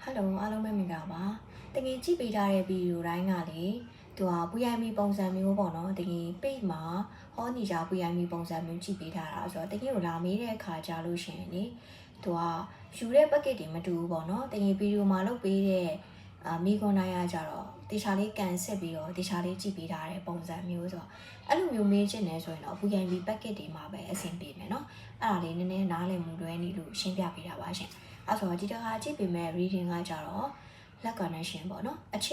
Hello အားလုံးပဲမင်္ဂလာပါတကယ်ကြည့်ပေးထားတဲ့ဗီဒီယိုတိုင်းကလေသူက VIM ပုံစံမျိုးပေါ့နော်တကယ် page မှာဟောနေကြ VIM ပုံစံမျိုးကြည့်ပေးထားတာဆိုတော့တကယ်ကိုလာမေးတဲ့အခါကြလို့ရှိရင်လေသူကယူတဲ့ packet တွေမတူဘူးပေါ့နော်တကယ်ဗီဒီယိုမှာလုပ်ပေးတဲ့မိကွန်နိုင်ရကြတော့တေချာလေးကန်ဆက်ပြီးတော့တေချာလေးကြည့်ပေးထားတဲ့ပုံစံမျိုးဆိုတော့အဲ့လိုမျိုးမေးချင်နေဆိုရင်တော့ VIM packet တွေမှာပဲအဆင်ပြေမယ်နော်အဲ့ဒါလေးနည်းနည်းနားလည်မှုလွဲနေလို့ရှင်းပြပေးတာပါရှင်အဲ့ဆိုတော့ဒီတစ်ခါကြည့်ပေးမယ် reading ကကြတော့လက် connection ပေါ့နော်အခြေ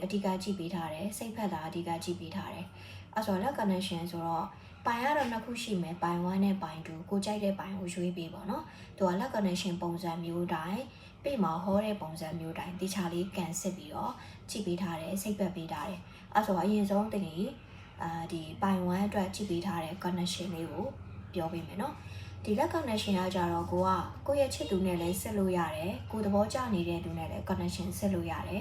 အဓိကကြည့်ပေးထားတယ်စိတ်ဖက်တာအဓိကကြည့်ပေးထားတယ်အဲ့ဆိုတော့လက် connection ဆိုတော့ပိုင်ကတော့နှစ်ခုရှိမယ်ပိုင်1နဲ့ပိုင်2ကိုကြိုက်တဲ့ပိုင်ကိုရွေးပေးပေါ့နော်သူကလက် connection ပုံစံမျိုးတိုင်းပြမှာဟောတဲ့ပုံစံမျိုးတိုင်းတခြားလေးကန်စစ်ပြီးတော့ကြည့်ပေးထားတယ်စိတ်ဖက်ပေးထားတယ်အဲ့ဆိုတော့အရင်ဆုံးတကယ်ဒီပိုင်1အတွက်ကြည့်ပေးထားတဲ့ connection လေးကိုပြောပေးမယ်နော်ဒီလက် connection ကကြတော့ကိုယ့်ရဲ့ချစ်သူနဲ့လည်းဆက်လို့ရတယ်ကိုယ်သဘောကျနေတဲ့သူနဲ့လည်း connection ဆက်လို့ရတယ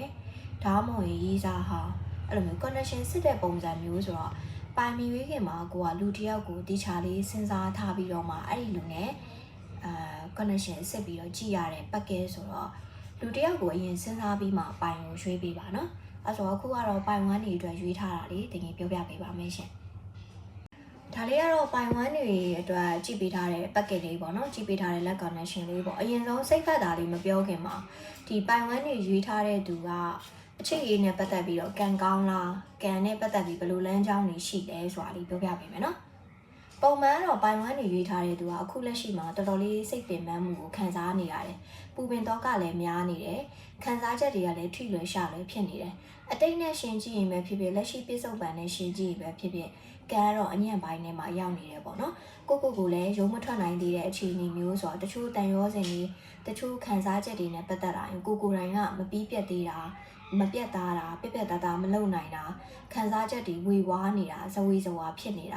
်ဒါမှမဟုတ်ရေးစားဟာအဲ့လိုမျိုး connection ဆက်တဲ့ပုံစံမျိုးဆိုတော့ပိုင်မီဝေးခင်မှာကိုကလူတစ်ယောက်ကိုတခြားလေးစဉ်းစားထားပြီးတော့မှအဲ့ဒီလူနဲ့connection ဆက်ပြီးတော့ကြည့်ရတဲ့ package ဆိုတော့လူတစ်ယောက်ကိုအရင်စဉ်းစားပြီးမှပိုင်ကိုရွေးပေးပါနော်အဲ့ဆိုတော့အခုကတော့ပိုင်1နေအတွက်ရွေးထားတာလေတကယ်ပြောပြပေးပါမယ်ရှင်ဒါလေးကတော့ပိုင်1တွေအတွက်ကြည့်ပေးထားတဲ့ packet လေးပေါ့နော်ကြည့်ပေးထားတဲ့ let connection လေးပေါ့အရင်ဆုံးစိတ်ဖက်တာလေးမပြောခင်မှာဒီပိုင်1တွေရွေးထားတဲ့သူကအချစ်ရေးနဲ့ပတ်သက်ပြီးတော့ကန်ကောင်းလားကန်နဲ့ပတ်သက်ပြီးဘယ်လိုလမ်းကြောင်းတွေရှိလဲဆိုတာလေးပြောပြပေးမယ်နော်ပုံမှန်တော့ပိုင်1တွေရွေးထားတဲ့သူကအခုလက်ရှိမှာတော်တော်လေးစိတ်ပင်ပန်းမှုကိုခံစားနေရတယ်ပူပင်တော့ကလည်းများနေတယ်ခံစားချက်တွေကလည်းထိလွယ်ရှလွယ်ဖြစ်နေတယ်အတိတ်နဲ့ရှင်ကြည့်ရင်ပဲဖြစ်ဖြစ်လက်ရှိပြစ္ဆုတ်ပံနဲ့ရှင်ကြည့်ရင်ပဲဖြစ်ဖြစ်ကန်ကတော့အညံ့ပိုင်းထဲမှာရောက်နေတယ်ပေါ့နော်ကိုလည်းရုံးမထွက်နိုင်သေးတဲ့အခြေအနေမျိုးဆိုတော့တချို့တန်ရောစင်တွေတချို့ခံစားချက်တွေနဲ့ပတ်သက်လာရင်ကိုတိုင်းကမပြီးပြတ်သေးတာမပြတ်သားတာပြက်သားမလုံနိုင်တာခံစားချက်တွေဝေဝါးနေတာဇဝေဇဝါဖြစ်နေတ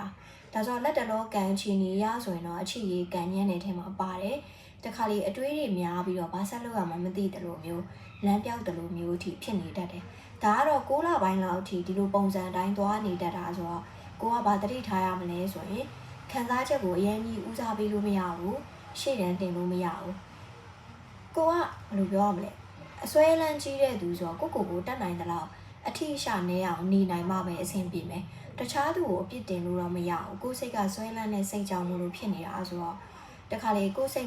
ာဒါဆိုလက်တလောကန်ချီနေရဆိုရင်တော့အချစ်ရေးကန်ညံ့တဲ့ထဲမှာပါတယ်တခါလေအတွေးတွေများပြီးတော့ဘာဆက်လို့ရမှမသိတယ်လို့မျိုးလမ်းပြောက်တယ်လို့မျိုးအထိဖြစ်နေတတ်တယ်ဒါကတော့6လပိုင်းလောက်အထိဒီလိုပုံစံတိုင်းသွားနေတတ်တာဆိုတော့ကိုကဘာတတိထားရမလဲဆိုရင်ခံစားချက်ကိုအရင်ကြီးဦးစားပေးလို့မရဘူးရှေ့တန်းတင်လို့မရဘူးကိုကဘယ်လိုပြောရမလဲအစွဲလန်းကြီးတဲ့သူဆိုတော့ကိုတတ်နိုင်သလောက်အထီးရှာနေအောင်နေနိုင်မှပဲအဆင်ပြေမယ်တခြားသူကိုအပြစ်တင်လို့တော့မရဘူးကိုယ်စိတ်ကစွဲလန်းတဲ့စိတ်ကြောင့်လို့ဖြစ်နေတာဆိုတော့တခါလေကိုယ်စိတ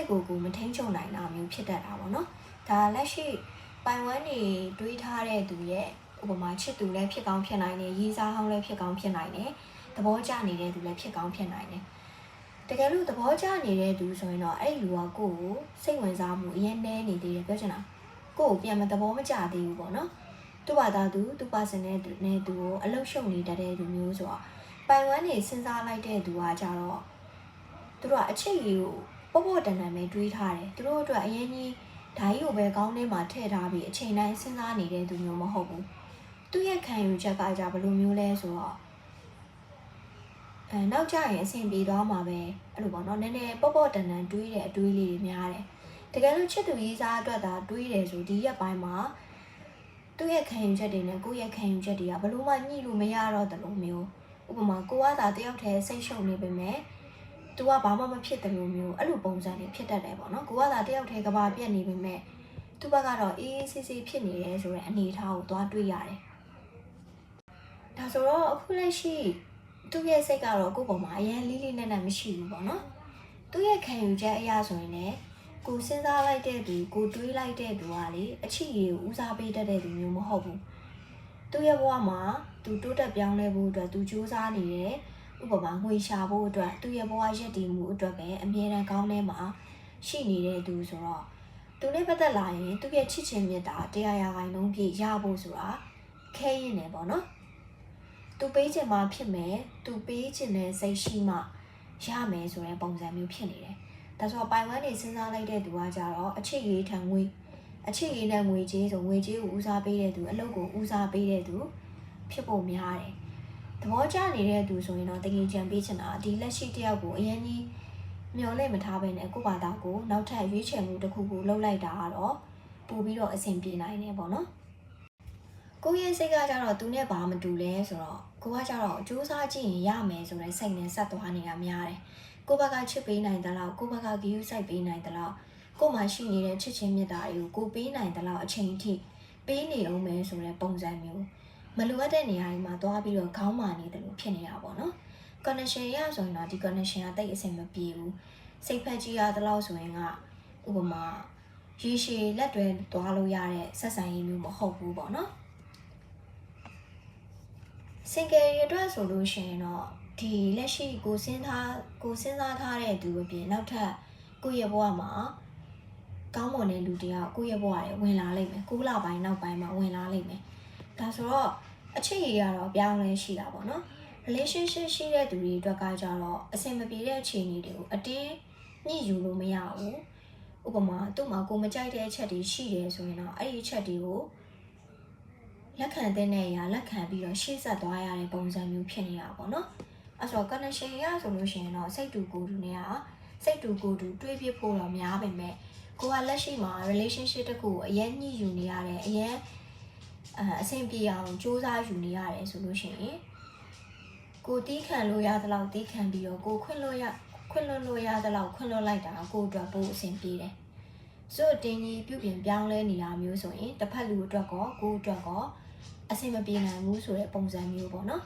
်ကိုမထိန်ချုံနိုင်တာမျိုးဖြစ်တတ်တာပေါ့နော်ဒါလက်ရှိပိုင်1နေတွေးထားတဲ့သူရဲ့ဥပမာချစ်သူလည်းဖြစ်ကောင်းဖြစ်နိုင်တယ်ရေးစားဟောင်းလည်းဖြစ်ကောင်းဖြစ်နိုင်တယ်သဘောကျနေတဲ့သူလည်းဖြစ်ကောင်းဖြစ်နိုင်တယ်တကယ်လို့သဘောကျနေတဲ့သူဆိုရင်တော့အဲ့လူကကိုယ်ကိုစိတ်ဝင်စားမှုအရင်နဲနေသေးတယ်ပြောချင်တာကိုယ်ကိုပြန်မသဘောမကျသေးဘူးပေါ့နော်သူ့ဘာသာသူပါစင်နဲ့သူကိုအလုရှုံနေတတ်တဲ့လူမျိုးဆိုတော့ပိုင်1နေစဉ်းစားလိုက်တဲ့သူကကြတော့သူတို့ကအချစ်ကြီးကိုပေါ့တန်ပဲတွေးထားတယ်သူတို့အတွက်အရင်ကြီးဓာကြီးကိုပဲကောင်းထဲမှာထည့်ထားပြီးအချိန်တိုင်းစဉ်းစားနေတဲ့သူမျိုးမဟုတ်ဘူးသူ့ရဲ့ခံယူချက်ကကြဘယ်လိုမျိုးလဲဆိုတော့နောက်ကျရင်အဆင်ပြေသွားမှာပဲအဲ့လိုပေါ့နော်နည်းနည်းပေါ့တန်တွေးတဲ့အတွေးလေးတွေများတယ်တကယ်လို့ချစ်သူရေးစားအတွက်ဒါတွေးတယ်ဆိုဒီရက်ပိုင်းမှာသူ့ရဲ့ခံယူချက်တွေနဲ့ကိုယ့်ရဲ့ခံယူချက်တွေကဘလို့မှညှိလို့မရတော့တယ်လို့မျိုးဥပမာကိုကသာတယောက်တည်းစိတ်ရှုပ်နေပေမဲ့သူကဘာမှမဖြစ်တယ်လို့မျိုးအဲ့လိုပုံစံတွေဖြစ်တတ်တယ်ပေါ့နော်ကိုကသာတယောက်တည်းကဘာပြက်နေပေမဲ့သူ့ဘက်ကတော့အေးအေးဆေးဆေးဖြစ်နေတယ်ဆိုတဲ့အနေအထားကိုသွားတွေးရတယ်ဒါဆိုတော့အခုလက်ရှိသူ့ရဲ့စိတ်ကတော့ကိုယ့်ပေါ်မှာအရင်လေးလေးနက်နက်မရှိဘူးပေါ့နော်သူ့ရဲ့ခံယူချက်အရာဆိုရင်လည်းကိုစဉ်းစားလိုက်တဲ့သူကိုတွေးလိုက်တဲ့သူကလေအချစ်ရည်ကိုဦးစားပေးတတ်တဲ့သူမျိုးမဟုတ်ဘူးသူ့ရဲ့ဘဝမှာသူတိုးတက်ပြောင်းလဲဖို့အတွက်သူကြိုးစားနေတယ်ဥပမာငွေရှာဖို့အတွက်သူ့ရဲ့ဘဝရည်တည်မှုအတွက်ပဲအမြဲတမ်းကောင်းထဲမှာရှိနေတဲ့သူဆိုတော့သူနဲ့ပတ်သက်လာရင်သူ့ရဲ့ချစ်ချင်းမြတ်တာ100%ပြည့်ရဖို့ဆိုတာခဲရင်နေပေါ့နော်သူပေးချင်မှဖြစ်မယ်သူပေးချင်တဲ့စိတ်ရှိမှရမယ်ဆိုတဲ့ပုံစံမျိုးဖြစ်နေတယ်ဒါဆိုပိုင်1နေစဉ်းစားလိုက်တဲ့သူကကြတော့အချစ်ရေးထံငွေအချစ်ရေးနဲ့ငွေကြေးဆိုငွေကြေးကိုဦးစားပေးတဲ့သူအလုပ်ကိုဦးစားပေးတဲ့သူဖြစ်ဖို့များတယ်သဘောကျနေတဲ့သူဆိုရင်တော့တကယ်ကြံပေးချင်တာဒီလက်ရှိတယောက်ကိုအရင်ကြီးမျော်လင့်မထားဘဲနဲ့ကိုယ့်ဘာသာကိုနောက်ထပ်ရွေးချယ်မှုတစ်ခုကိုလုပ်လိုက်တာကတော့ပို့ပြီးတော့အဆင်ပြေနိုင်တယ်ပေါ့နော်ကိုရဲ့စိတ်ကကြတော့သူနဲ့ဘာမတူလဲဆိုတော့ကိုကကြတော့စူးစမ်းကြည့်ရင်ရမယ်ဆိုတဲ့စိတ်နဲ့ဆက်သွားနေတာများတယ်ကိုဘက်ကချစ်ပေးနိုင်သလားကိုဘက်ကဂီယူစိုက်ပေးနိုင်သလား ကိုမှရှိနေတဲ့ချစ်ချင်းမြတ်တာတွေကိုပေးနိုင်တဲ့လောက်အချိန်အထိပေးနေအောင်မယ်ဆိုတဲ့ပုံစံမျိုးမလိုအပ်တဲ့နေရာတွေမှာသွားပြီးတော့ခေါင်းမာနေတယ်လို့ဖြစ်နေတာပေါ့နော် connection ရဆိုရင်တော့ဒီ connection ကတိတ်အဆင်မပြေဘူးစိတ်ဖက်ကြီးရတဲ့လောက်ဆိုရင်ကဥပမာရေရှည်လက်တွဲသွားလို့ရတဲ့ဆက်ဆံရေးမျိုးမဟုတ်ဘူးပေါ့နော် single ရအတွက်ဆိုလို့ရှိရင်တော့ဒီလက်ရှိကိုစဉ်းစားထားတဲ့သူအပြင်နောက်ထပ်ကိုယ့်ရဲ့ဘဝမှာကောင်းမွန်တဲ့လူတယောက်ကိုယ့်ရဲ့ဘဝတွေဝင်လာလိမ့်မယ်9လပိုင်းနောက်ပိုင်းမှာဝင်လာလိမ့်မယ်ဒါဆိုတော့အချစ်ရည်ကတော့ပြောင်းလဲရှိတာပေါ့နော် relationship ရှိတဲ့သူတွေအတွက်ကကြတော့အဆင်မပြေတဲ့အခြေအနေတွေကိုအတင်းညှိယူလို့မရဘူးဥပမာသူ့မှာကိုမကြိုက်တဲ့အချက်တွေရှိတယ်ဆိုရင်တော့အဲ့ဒီအချက်တွေကိုလက်ခံတဲ့အရာလက်ခံပြီးတော့ရှေ့ဆက်သွားရတဲ့ပုံစံမျိုးဖြစ်နေတာပေါ့နော်အဲ့ဆို connection ရဆိုလို့ရှိရင်တော့စိတ်တူကိုယ်တူနဲ့စိတ်တူကိုယ်တူတွေးပြဖို့တော့များပေမဲ့ကိုကလက်ရှိမှာ relationship တစ်ခုကိုအရင်ညှိယူနေရတယ်အရင်အဆင်ပြေအောင်စူးစမ်းယူနေရတယ်ဆိုလို့ရှိရင်ကိုတီးခံလို့ရသလောက်တီးခံပြီးတော့ကိုခွင့်လွှတ်လို့ရသလောက်ခွင့်လွှတ်လိုက်တာကိုအတွက်ပို့အဆင်ပြေတယ်ဆိုတော့တင်းကြီးပြုပြင်ပြောင်းလဲနေတာမျိုးဆိုရင်တစ်ဖက်လူအတွက်ကောကိုအတွက်ကောအဆင်မပြေနိုင်ဘူးဆိုတဲ့ပုံစံမျိုးပေါ့နော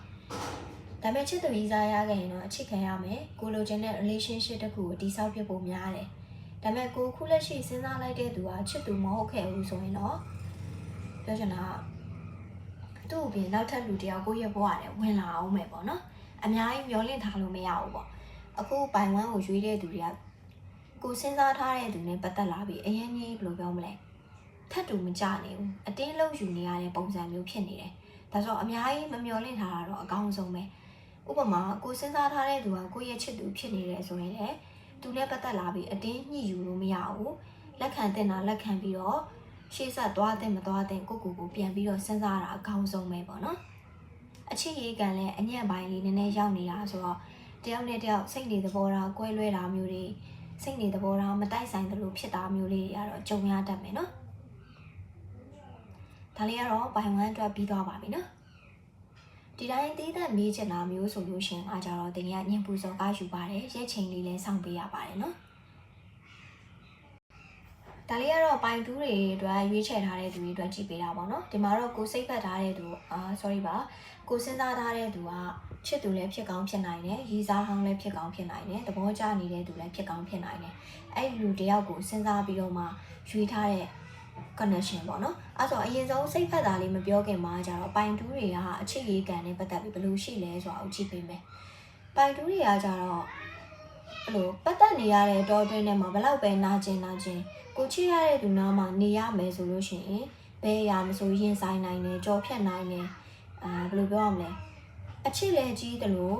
်ဒါပေမဲ့ချစ်သူကြီးစားရခဲ့ရင်တော့အချစ်ခံရမယ်ကိုလိုချင်တဲ့ relationship တစ်ခုကိုတည်ဆောက်ပြဖို့များတယ်ဒါပေမဲ့ကိုခုလက်ရှိစဉ်းစားလိုက်တဲ့သူကချစ်သူမဟုတ်ခဲ့ဘူးဆိုရင်တော့ပြောချင်တာသူ့အပြင်နောက်ထပ်လူတယောက်ကိုရဲ့ဘဝနဲ့ဝင်လာအောင်မယ်ပေါ့နော်အများကြီးမျောလင့်ထားလို့မရဘူးပေါ့အခုပိုင်ဝမ်းကိုရွေးတဲ့သူတွေကကိုစဉ်းစားထားတဲ့သူနဲ့ပတ်သက်လာပြီးအရင်ကြီးဘယ်လိုပြောမလဲထပ်တူမကြနိုင်ဘူးအတင်းလုံးယူနေရတဲ့ပုံစံမျိုးဖြစ်နေတယ်ဒါဆိုအများကြီးမမျောလင့်ထားတာတော့အကောင်းဆုံးပဲဥပမာကိုစဉ်းစားထားတဲ့သူကကိုရဲ့ချစ်သူဖြစ်နေတယ်ဆိုရင်လည်းသူနဲ့ပတ်သက်လာပြီးအတင်းညှိယူလို့မရဘူးလက်ခံတဲ့တာလက်ခံပြီးတော့ရှေ့ဆက်သွားတဲ့မသွားတဲ့ကိုပြန်ပြီးတော့စဉ်းစားတာအကောင်းဆုံးပဲပေါ့နော်အချစ်ရေးကံလည်းအညံ့ပိုင်းလေးနည်းနည်းရောက်နေတာဆိုတော့တယောက်နဲ့တယောက်စိတ်နေသဘောထားကွဲလွဲတာမျိုးတွေစိတ်နေသဘောထားမတိုက်ဆိုင်သလိုဖြစ်တာမျိုးလေးတွေကတော့ကြုံရတတ်မယ်နော်ဒါလေးကတော့ဘိုင်ဝမ်အတွက်ပြီးသွားပါပြီနော်ဒီတိုင်းသေးသက်မေးချင်တာမျိုးဆိုလို့ရှင်အားကြတော့တင်ရညင်ပူစောကားယူပါတယ်ရဲချိန်လေးလည်းစောင့်ပေးရပါတယ်နော်ဒါလေးကတော့ပိုင်တူးတွေအတွက်ရွေးချယ်ထားတဲ့သူတွေအတွက်ကြည့်ပေးတာပေါ့နော်ဒီမှာတော့ကိုစိတ်ဖက်ထားတဲ့သူsorry ပါကိုစဉ်းစားထားတဲ့သူကချစ်သူလည်းဖြစ်ကောင်းဖြစ်နိုင်တယ်ရီစားဟောင်းလည်းဖြစ်ကောင်းဖြစ်နိုင်တယ်သဘောကျနေတဲ့သူလည်းဖြစ်ကောင်းဖြစ်နိုင်တယ်အဲ့လူတယောက်ကိုစဉ်းစားပြီးတော့မှရွေးထားတဲ့ connection ပေါ့နော်အဲ့ဆိုအရင်ဆုံးစိတ်ဖက်တာလေးမပြောခင်မှာကြတော့ပိုင်တူးတွေကအချစ်ရေးကံနဲ့ပတ်သက်ပြီးဘယ်လိုရှိလဲဆိုတာကိုကြည့်ပေးမယ်ပိုင်တူးတွေကကြတော့အဲ့လိုပတ်သက်နေရတဲ့တောတွင်းထဲမှာဘယ်လောက်ပဲနာကျင်ကိုချစ်ရတဲ့သူနားမှာနေရမယ်ဆိုလို့ရှိရင်ဘယ်အရာမဆိုရင်ဆိုင်နိုင်တယ်ကြော်ဖြတ်နိုင်တယ်ဘယ်လိုပြောရမလဲအချစ်လည်းကြီးတယ်လို့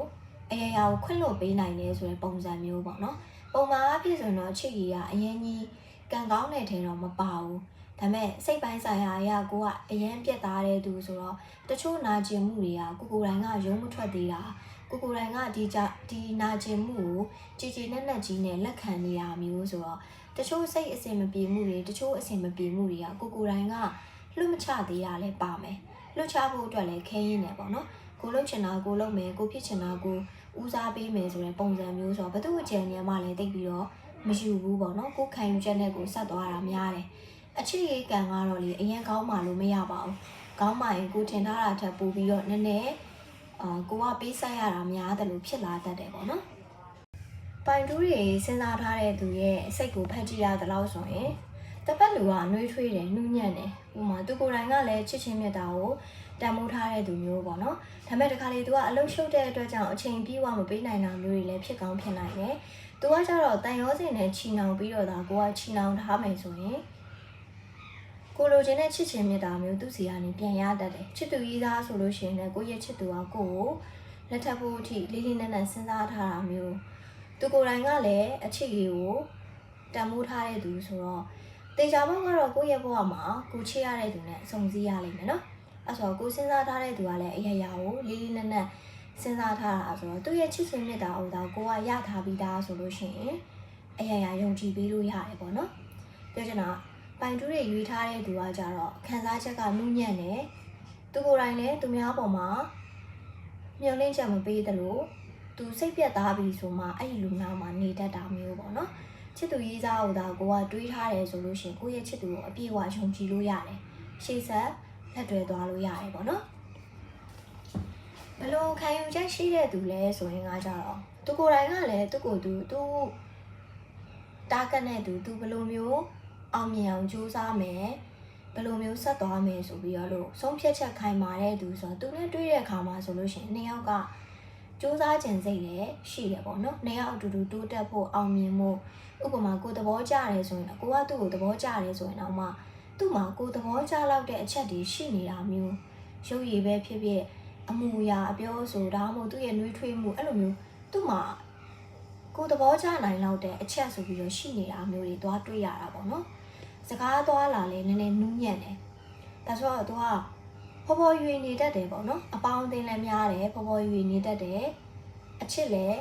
အရာရာကိုခွင့်လွှတ်ပေးနိုင်တယ်ဆိုတဲ့ပုံစံမျိုးပေါ့နော်ပုံမှန်အဖြစ်ဆိုတော့အချစ်ကြီးကအရင်ကြီးကံကောင်းတဲ့ထဲတော့မပါဘူးဒါပေမဲ့စိတ်ပိုင်းဆိုင်ရာအရာကိုကအရင်ပြက်သားတဲ့သူဆိုတော့တချို့နာကျင်မှုတွေကကိုတိုင်းကရုံးမထွက်သေးတာကိုတိုင်းကဒီနာကျင်မှုကိုကြည်နက်ကြီးနဲ့လက်ခံနေရမျိုးဆိုတော့တချို့စိတ်အဆင်မပြေမှုတွေတချို့အဆင်မပြေမှုတွေကကိုတိုင်းကလွတ်မချသေးတာလည်းပါမယ်လွတ်ချဖို့အတွက်လည်းခဲရင်းနေပေါ့နော်ကိုလုပ်ချင်တာကိုလုပ်မယ်ကိုဖြစ်ချင်တာကိုဦးစားပေးမယ်ဆိုတဲ့ပုံစံမျိုးဆိုတော့ဘသူ့အကြံဉာဏ်မှလည်းတိတ်ပြီးတော့မယူဘူးပေါ့နော်ကိုခံယူချက်နဲ့ကိုဆက်သွားတာများတယ်အချစ်ရေးကံကတော့လေအရင်ကောင်းမှလို့မရပါဘူးကောင်းမှရင်ကိုထင်ထားတာထက်ပိုပြီးတော့နည်းနည်းကိုကပေးဆက်ရတာများတယ်လို့ဖြစ်လာတတ်တယ်ပေါ့နော်ပိုင်တူးတွေစဉ်းစားထားတဲ့သူရဲ့စိတ်ကိုဖက်ကြည့်ရသလောက်ဆိုရင်တစ်ဖက်လူကနှွေးထွေးတယ်နှူးညံ့တယ်ဥပမာသူကိုယ်တိုင်ကလည်းချစ်ချင်းမြတ်တာကိုတန်မိုးထားတဲ့သူမျိုးပေါ့နော်ဒါပေမဲ့တခါလေသူကအလုံးရှုပ်တဲ့အတွက်ကြောင့်အချိန်ပြေးဝမပေးနိုင်တာမျိုးတွေလည်းဖြစ်ကောင်းဖြစ်နိုင်တယ်သူကကျတော့တန်ရောစင်နဲ့ချီနှောင်ပြီးတော့ဒါကိုကချီနှောင်ထားမယ်ဆိုရင်ကိုလိုချင်တဲ့ချစ်ချင်းမြတ်တာမျိုးသူ့စီကနေပြန်ရတတ်တယ်ချစ်သူကြီးသားဆိုလို့ရှိရင်လည်းကိုရဲ့ချစ်သူကကိုကိုလက်ထပ်ဖို့အထိလေးလေးနက်နက်စဉ်းစားထားတာမျိုးသူကိုယ်တိုင်ကလည်းအချစ်ကြီးကိုတန်မိုးထားတဲ့သူဆိုတော့တေချာဘောက်ကတော့ကိုယ့်ရဲ့ဘဝမှာကိုချစ်ရတဲ့သူနဲ့စုံစည်းရလိမ့်မယ်နော်အဲ့ဆိုကိုစဉ်းစားထားတဲ့သူကလည်းအရာရာကိုလေးလေးနက်နက်စဉ်းစားထားတာဆိုတော့သူ့ရဲ့ချစ်ချင်းမြတ်တာကိုတော့ကိုကရထားပြီးသားဆိုလို့ရှိရင်အရာရာယုံကြည်ပေးလို့ရတယ်ပေါ့နော်ပြောချင်တာပိုင်တူးတွေရွေးထားတဲ့သူကကြတော့ခံစားချက်ကနုညံ့တယ်သူကိုယ်တိုင်လည်းသူများပေါ်မှာမျှော်လင့်ချက်မပေးသလိုသူစိတ်ပြတ်သားပြီဆိုမှအဲ့ဒီလူနာမှာနေတတ်တာမျိုးပေါ့နော် ချစ်သူရေးစားကိုဒါကိုကတွေးထားတယ်ဆိုလို့ရှိရင်ကိုယ့်ရဲ့ချစ်သူကိုအပြည့်အဝယုံကြည်လို့ရတယ်ရှေ့ဆက်လက်တွဲသွားလို့ရတယ်ပေါ့နော်ဘလို့ခံယူချက်ရှိတဲ့သူလဲဆိုရင်ကကြတော့သူကိုယ်တိုင်ကလည်းသူ့ကိုယ်သူတားကနဲ့သူဘလို့မျိုးအောင်မြင်အောင်ကြိုးစားမယ်ဘလို့မျိုးဆက်သွားမယ်ဆိုပြီးတော့လို့ဆုံးဖြတ်ချက်ခိုင်မာတဲ့သူဆိုတော့သူနဲ့တွေ့တဲ့အခါမှာဆိုလို့ရှိရင်နှစ်ယောက်ကစူးစမ်းခြင်းစိတ်လည်းရှိတယ်ပေါ့နော်နှစ်ယောက်အတူတူတိုးတက်ဖို့အောင်မြင်ဖို့ဥပမာကိုသဘောကျတယ်ဆိုရင်ကိုကသူ့ကိုသဘောကျတယ်ဆိုရင်တော့မှသူ့မှာကိုသဘောကျလောက်တဲ့အချက်တွေရှိနေတာမျိုးရုပ်ရည်ပဲဖြစ်ဖြစ်အမူအရာအပြောဆိုဒါမှမဟုတ်သူ့ရဲ့နှွေးထွေးမှုအဲ့လိုမျိုးသူ့မှာကိုသဘောကျနိုင်လောက်တဲ့အချက်ဆိုပြီးတော့ရှိနေတာမျိုးတွေသွားတွေ့ရတာပေါ့နော်စကားသွားလာလဲနည်းနည်းနူးညံ့တယ်ဒါဆိုတော့သူကဖော်ဖော်ရွေနေတတ်တယ်ပေါ့နော်အပေါင်းအသင်းလည်းများတယ်ဖော်ဖော်ရွေနေတတ်တယ်အချစ်လည်း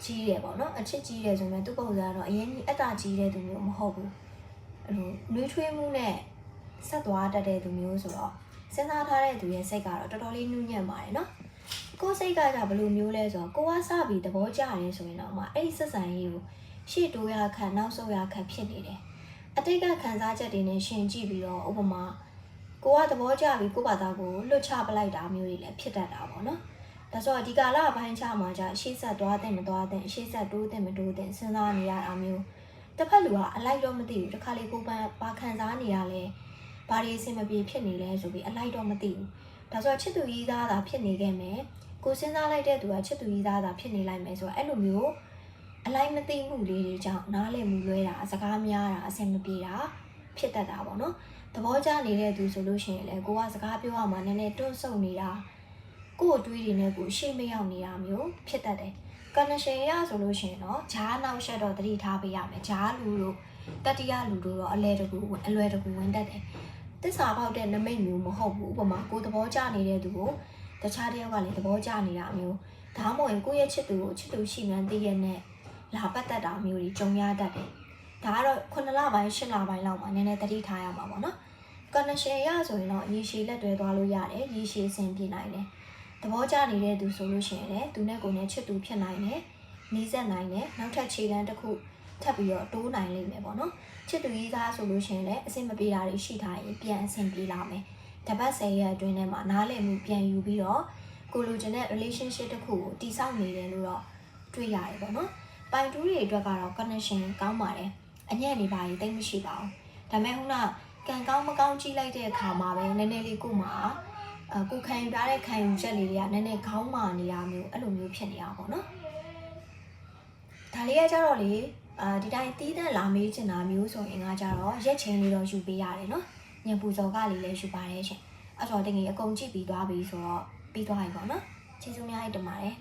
ကြီးတယ်ပေါ့နော်အချစ်ကြီးတယ်ဆိုမှသူ့ပုံစံကတော့အရင်ကြီးအတ္တကြီးတဲ့သူမျိုးမဟုတ်ဘူးအဲ့လိုနှွေးထွေးမှုနဲ့ဆက်သွားတတ်တဲ့သူမျိုးဆိုတော့စဉ်းစားထားတဲ့သူရဲ့စိတ်ကတော့တော်တော်လေးနူးညံ့ပါတယ်နော်ကိုယ်စိတ်ကကြဘယ်လိုမျိုးလဲဆိုတော့ကိုကစပြီးသဘောကျတယ်ဆိုရင်တော့မှအဲ့ဒီဆက်ဆံရေးကိုရှေ့တိုးရခန့်နောက်ဆုတ်ရခန့်ဖြစ်နေတယ်အတိတ်ကခံစားချက်တွေနဲ့ရှင်ကြည့်ပြီးတော့ဥပမာကိုကသဘောကျပြီးကိုယ့်ဘာသာကိုလွတ်ချပလိုက်တာမျိုးတွေလည်းဖြစ်တတ်တာပေါ့နော်ဒါဆိုတော့ဒီကာလအပိုင်းခြားမှာじゃရှေ့ဆက်သွားတဲ့မသွားတဲ့ရှေ့ဆက်တိုးတဲ့မတိုးတဲ့စဉ်းစားနေရတာမျိုးတစ်ဖက်လူကအလိုက်တော့မသိဘူးတစ်ခါလေကိုပန်းဘာခံစားနေရလဲဘာတွေအဆင်မပြေဖြစ်နေလဲဆိုပြီးအလိုက်တော့မသိဘူးဒါဆိုတော့ချစ်သူကြီးသားသာဖြစ်နေခဲ့မယ်ကိုစဉ်းစားလိုက်တဲ့သူကချစ်သူကြီးသားသာဖြစ်နေလိုက်မယ်ဆိုတော့အဲ့လိုမျိုးအလိုက်မသိမှုလေးတွေကြောင့်နားလည်မှုလွဲတာစကားများတာအဆင်မပြေတာဖြစ်တတ်တာပေါ့နော်သဘောကျနေတဲ့သူဆိုလို့ရှိရင်လည်းကိုကစကားပြောရမှာနည်းနည်းတွန့်ဆုတ်နေတာကို့အတွေးတွေနဲ့ကိုရှေ့မရောက်နေတာမျိုးဖြစ်တတ်တယ် connection ရဆိုလို့ရှိရင်တော့ဂျားနောက်ရှက်တော့တတိထားပေးရမယ်ဂျားလူတို့တတိယလူတို့တော့အလွယ်တကူဝင်တတ်တယ်သစ္စာပေါက်တဲ့နမိတ်မျိုးမဟုတ်ဘူးဥပမာကိုသဘောကျနေတဲ့သူကိုတခြားတယောက်ကလည်းသဘောကျနေတာမျိုးဒါမှမဟုတ်ရင်ကိုယ့်ရဲ့ချစ်သူကိုချစ်သူရှိမှန်းသိရတဲ့လာပတ်တတ်တာမျိုးတွေကြုံရတတ်တယ်ဒါကတော့9လပိုင်း10လပိုင်းလောက်မှာနည်းနည်းတတိထားရမှာပေါ့နော် connection ရဆိုရင်တော့ရေရှည်လက်တွဲသွားလို့ရတယ်ရေရှည်အဆင်ပြေနိုင်တယ်သဘောကျနေတဲ့သူဆိုလို့ရှိရင်လည်းသူနဲ့ကိုယ်နဲ့ချစ်သူဖြစ်နိုင်တယ်နီးစပ်နိုင်တယ်နောက်ထပ်ခြေလှမ်းတစ်ခုထပ်ပြီးတော့တိုးနိုင်လိမ့်မယ်ပေါ့နော်ချစ်သူကြီးသားဆိုလို့ရှိရင်လည်းအဆင်မပြေတာတွေရှိထားရင်ပြန်အဆင်ပြေလာမယ်တပတ်10ရက်အတွင်းထဲမှာနားလည်မှုပြန်ယူပြီးတော့ကိုလိုချင်တဲ့ relationship တစ်ခုကိုတည်ဆောက်နေတယ်လို့တော့တွေ့ရတယ်ပေါ့နော်ပိုင်တူးတွေအတွက်ကတော့ connection ကောင်းပါတယ်အညံ့နေပါရင်တိတ်မရှိပါဘူးဒါပေမဲ့ခုနကံကောင်းမကောင်းကြည့်လိုက်တဲ့အခါမှာပဲနည်းနည်းလေးကိုမှကိုခံယူထားတဲ့ခံယူချက်လေးတွေကနည်းနည်းခေါင်းမာနေတာမျိုးအဲ့လိုမျိုးဖြစ်နေတာပေါ့နော်ဒါလေးကကြတော့လေဒီတိုင်းတီးတဲ့လာမေးချင်တာမျိုးဆိုရင်ကကြတော့ရက်ချင်းလေးတော့ယူပေးရတယ်နော်ညပူစော်ကလေးလည်းယူပါတယ်ရှင်အဲ့တော့တကယ်အကုန်ကြည့်ပြီးသွားပြီဆိုတော့ပြီးသွားပြီပေါ့နော်ကျေးဇူးများတင်ပါတယ်